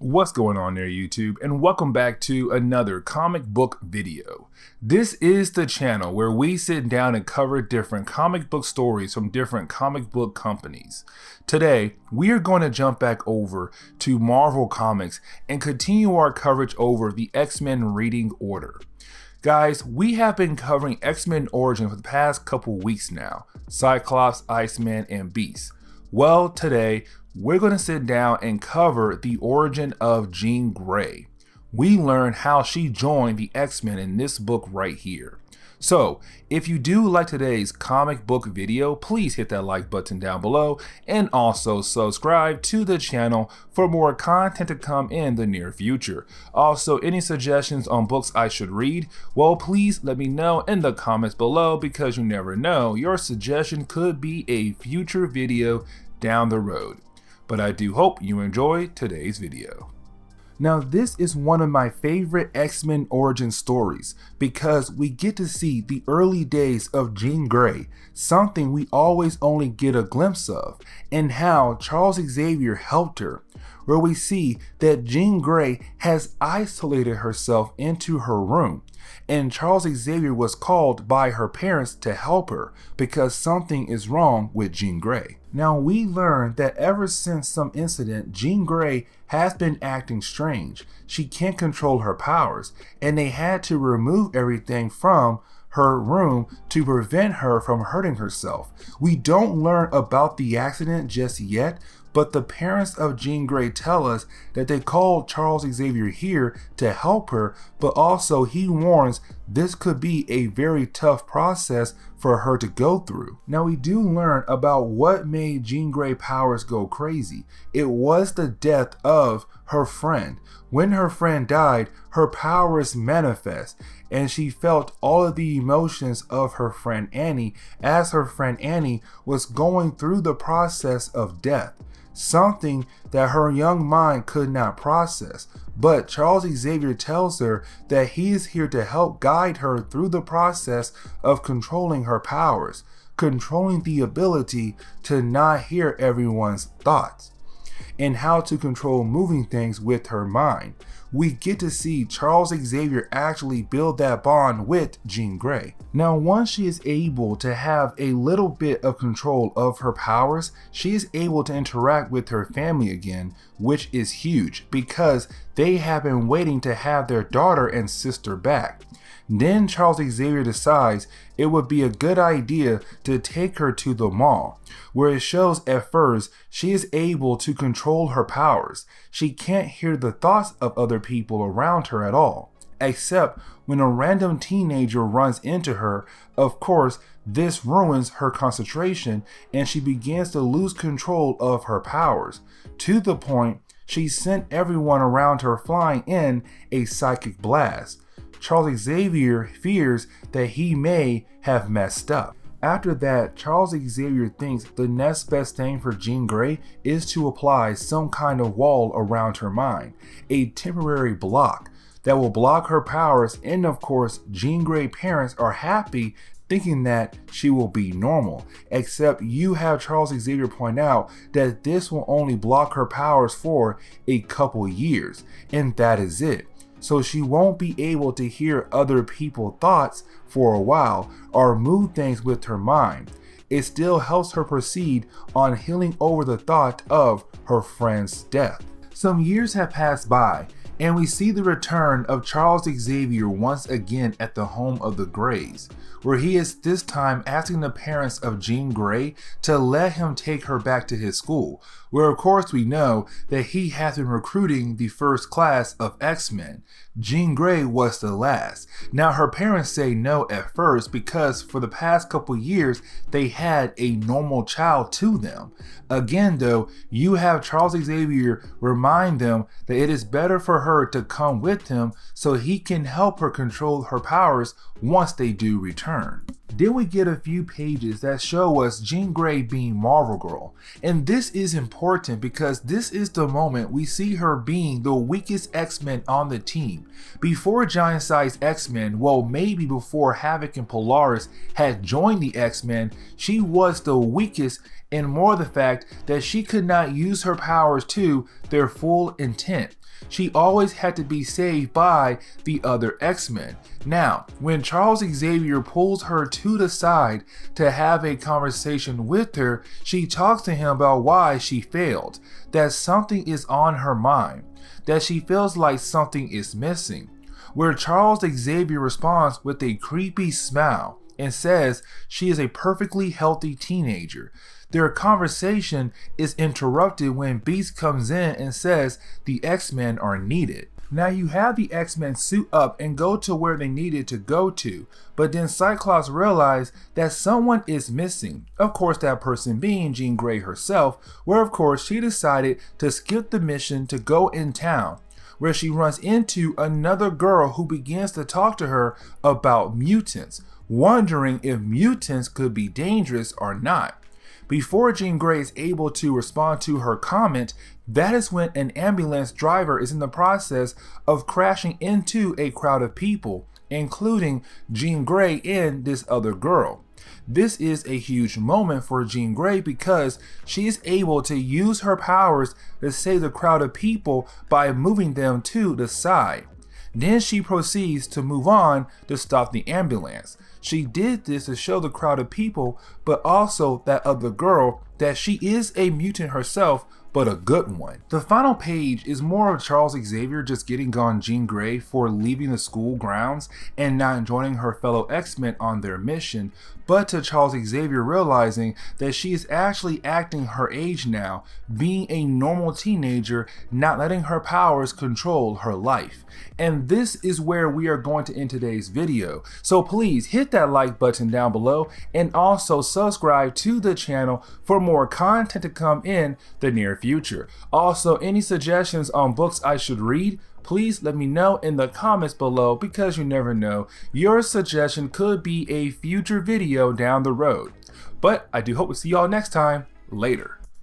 What's going on there, YouTube, and welcome back to another comic book video. This is the channel where we sit down and cover different comic book stories from different comic book companies. Today, we are going to jump back over to Marvel Comics and continue our coverage over the X-Men Reading Order. Guys, we have been covering X-Men Origin for the past couple weeks now, Cyclops, Iceman, and Beast. Well, today, we're going to sit down and cover the origin of Jean Grey. We learn how she joined the X-Men in this book right here. So, if you do like today's comic book video, please hit that like button down below and also subscribe to the channel for more content to come in the near future. Also, any suggestions on books I should read, well, please let me know in the comments below, because you never know, your suggestion could be a future video down the road. But I do hope you enjoy today's video. Now, this is one of my favorite X-Men origin stories because we get to see the early days of Jean Grey, something we always only get a glimpse of, and how Charles Xavier helped her, where we see that Jean Grey has isolated herself into her room, and Charles Xavier was called by her parents to help her because something is wrong with Jean Grey. Now, we learn that ever since some incident, Jean Grey has been acting strange. She can't control her powers, and they had to remove everything from her room to prevent her from hurting herself. We don't learn about the accident just yet, but the parents of Jean Grey tell us that they called Charles Xavier here to help her, but also he warns this could be a very tough process for her to go through. Now, we do learn about what made Jean Grey powers go crazy. It was the death of her friend. When her friend died, her powers manifest, and she felt all of the emotions of her friend Annie as her friend Annie was going through the process of death. Something that her young mind could not process, but Charles Xavier tells her that he is here to help guide her through the process of controlling her powers, controlling the ability to not hear everyone's thoughts, and how to control moving things with her mind. We get to see Charles Xavier actually build that bond with Jean Grey. Now, once she is able to have a little bit of control of her powers, she is able to interact with her family again, which is huge because they have been waiting to have their daughter and sister back. Then Charles Xavier decides it would be a good idea to take her to the mall, where it shows at first she is able to control her powers. She can't hear the thoughts of other people around her at all, except when a random teenager runs into her. Of course, this ruins her concentration and she begins to lose control of her powers, to the point she sent everyone around her flying in a psychic blast. Charles Xavier fears that he may have messed up. After that, Charles Xavier thinks the next best thing for Jean Grey is to apply some kind of wall around her mind, a temporary block that will block her powers, and of course, Jean Grey parents are happy thinking that she will be normal, except you have Charles Xavier point out that this will only block her powers for a couple years, and that is it. So she won't be able to hear other people's thoughts for a while or move things with her mind. It still helps her proceed on healing over the thought of her friend's death. Some years have passed by, and we see the return of Charles Xavier once again at the home of the Greys, where he is this time asking the parents of Jean Grey to let him take her back to his school, where of course we know that he has been recruiting the first class of X-Men. Jean Grey was the last. Now, her parents say no at first because for the past couple years they had a normal child to them. Again though, you have Charles Xavier remind them that it is better for her to come with him so he can help her control her powers once they do return. Then we get a few pages that show us Jean Grey being Marvel Girl. And this is important because this is the moment we see her being the weakest X-Men on the team. Before Giant Size X-Men, well, maybe before Havoc and Polaris had joined the X-Men, she was the weakest, and more the fact that she could not use her powers to their full intent. She always had to be saved by the other X-Men. Now, when Charles Xavier pulls her to the side to have a conversation with her, she talks to him about why she failed, that something is on her mind, that she feels like something is missing. Where Charles Xavier responds with a creepy smile and says she is a perfectly healthy teenager. Their conversation is interrupted when Beast comes in and says the X-Men are needed. Now you have the X-Men suit up and go to where they needed to go to, but then Cyclops realizes that someone is missing. Of course, that person being Jean Grey herself, where of course she decided to skip the mission to go in town, where she runs into another girl who begins to talk to her about mutants, wondering if mutants could be dangerous or not. Before Jean Grey is able to respond to her comment, that is when an ambulance driver is in the process of crashing into a crowd of people, including Jean Grey and this other girl. This is a huge moment for Jean Grey because she is able to use her powers to save the crowd of people by moving them to the side. Then she proceeds to move on to stop the ambulance. She did this to show the crowd of people, but also that other girl, that she is a mutant herself, but a good one. The final page is more of Charles Xavier just getting on Jean Grey for leaving the school grounds and not joining her fellow X-Men on their mission, but to Charles Xavier realizing that she is actually acting her age now, being a normal teenager, not letting her powers control her life. And this is where we are going to end today's video. So please hit that like button down below and also subscribe to the channel for more content to come in the near future. Also, any suggestions on books I should read, please let me know in the comments below, because you never know, your suggestion could be a future video down the road. But I do hope to see y'all next time. Later.